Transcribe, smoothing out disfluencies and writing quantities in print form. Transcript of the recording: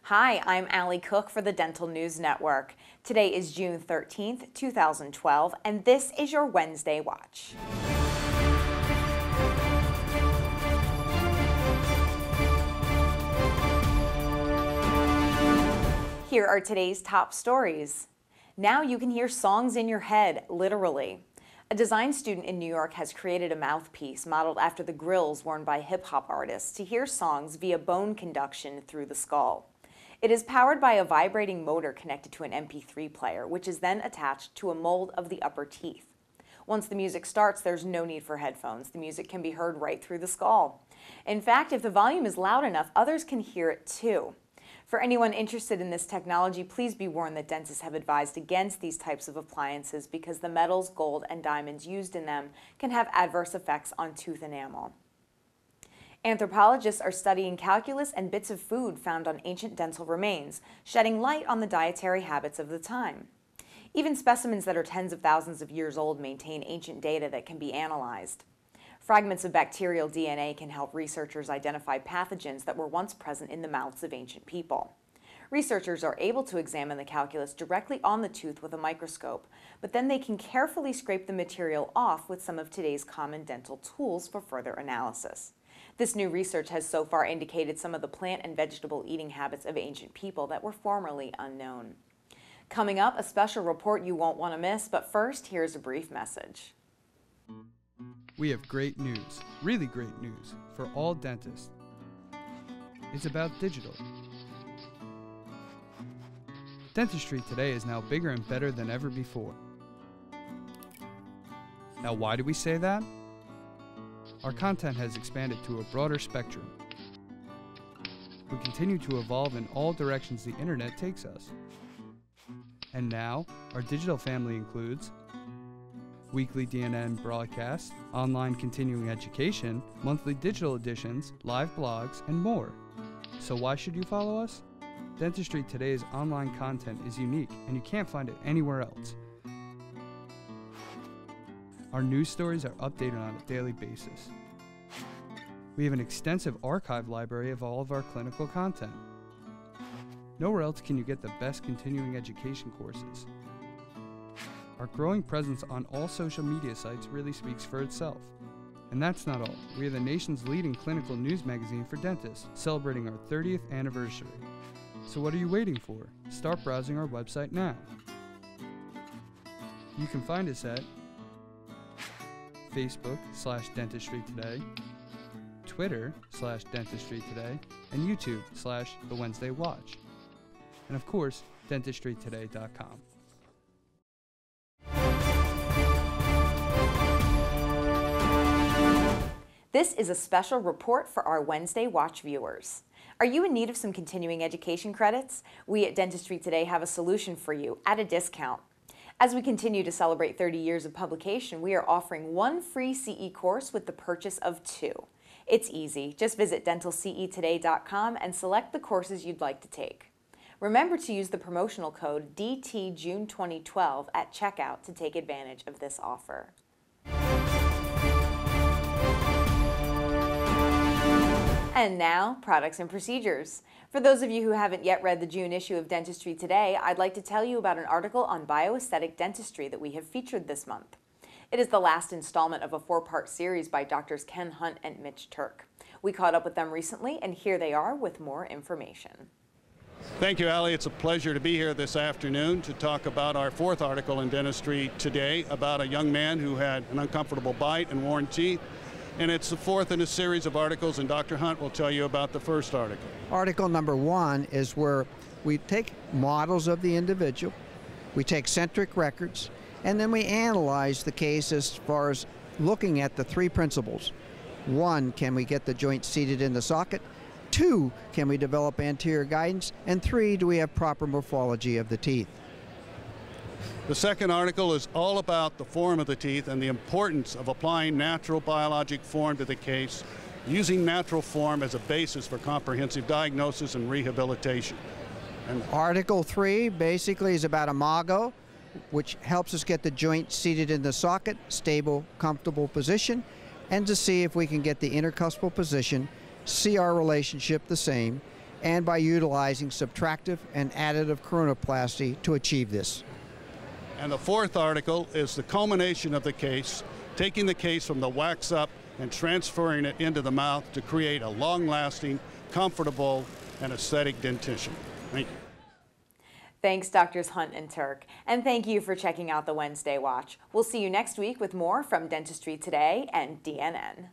Hi, I'm Allie Cook for the Dental News Network. Today is June 13th, 2012, and this is your Wednesday Watch. Here are today's top stories. Now you can hear songs in your head, literally. A design student in New York has created a mouthpiece modeled after the grills worn by hip-hop artists to hear songs via bone conduction through the skull. It is powered by a vibrating motor connected to an MP3 player, which is then attached to a mold of the upper teeth. Once the music starts, there's no need for headphones. The music can be heard right through the skull. In fact, if the volume is loud enough, others can hear it too. For anyone interested in this technology, please be warned that dentists have advised against these types of appliances because the metals, gold, and diamonds used in them can have adverse effects on tooth enamel. Anthropologists are studying calculus and bits of food found on ancient dental remains, shedding light on the dietary habits of the time. Even specimens that are tens of thousands of years old maintain ancient data that can be analyzed. Fragments of bacterial DNA can help researchers identify pathogens that were once present in the mouths of ancient people. Researchers are able to examine the calculus directly on the tooth with a microscope, but then they can carefully scrape the material off with some of today's common dental tools for further analysis. This new research has so far indicated some of the plant and vegetable eating habits of ancient people that were formerly unknown. Coming up, a special report you won't want to miss, but first, here's a brief message. We have great news, really great news, for all dentists. It's about digital. Dentistry Today is now bigger and better than ever before. Now, why do we say that? Our content has expanded to a broader spectrum. We continue to evolve in all directions the internet takes us. And now, our digital family includes weekly DNN broadcasts, online continuing education, monthly digital editions, live blogs, and more. So why should you follow us? Dentistry Today's online content is unique, and you can't find it anywhere else. Our news stories are updated on a daily basis. We have an extensive archive library of all of our clinical content. Nowhere else can you get the best continuing education courses. Our growing presence on all social media sites really speaks for itself. And that's not all. We are the nation's leading clinical news magazine for dentists, celebrating our 30th anniversary. So what are you waiting for? Start browsing our website now. You can find us at Facebook/Dentistry Today, Twitter/Dentistry Today, and YouTube/The Wednesday Watch. And of course, dentistrytoday.com. This is a special report for our Wednesday Watch viewers. Are you in need of some continuing education credits? We at Dentistry Today have a solution for you at a discount. As we continue to celebrate 30 years of publication, we are offering one free CE course with the purchase of 2. It's easy. Just visit dentalcetoday.com and select the courses you'd like to take. Remember to use the promotional code DTJune2012 at checkout to take advantage of this offer. And now, products and procedures. For those of you who haven't yet read the June issue of Dentistry Today, I'd like to tell you about an article on bioaesthetic dentistry that we have featured this month. It is the last installment of a 4-part series by Drs. Ken Hunt and Mitch Turk. We caught up with them recently, and here they are with more information. Thank you, Allie. It's a pleasure to be here this afternoon to talk about our 4th article in Dentistry Today about a young man who had an uncomfortable bite and worn teeth. And it's the 4th in a series of articles, and Dr. Hunt will tell you about the first article. Article number 1 is where we take models of the individual, we take centric records, and then we analyze the case as far as looking at the 3 principles. 1, can we get the joint seated in the socket? 2, can we develop anterior guidance? And 3, do we have proper morphology of the teeth? The second article is all about the form of the teeth and the importance of applying natural biologic form to the case, using natural form as a basis for comprehensive diagnosis and rehabilitation. And Article 3 basically is about imago, which helps us get the joint seated in the socket, stable, comfortable position, and to see if we can get the intercuspal position, see our relationship the same, and by utilizing subtractive and additive coronoplasty to achieve this. And the fourth article is the culmination of the case, taking the case from the wax up and transferring it into the mouth to create a long-lasting, comfortable, and aesthetic dentition. Thank you. Thanks, Drs. Hunt and Turk. And thank you for checking out the Wednesday Watch. We'll see you next week with more from Dentistry Today and DNN.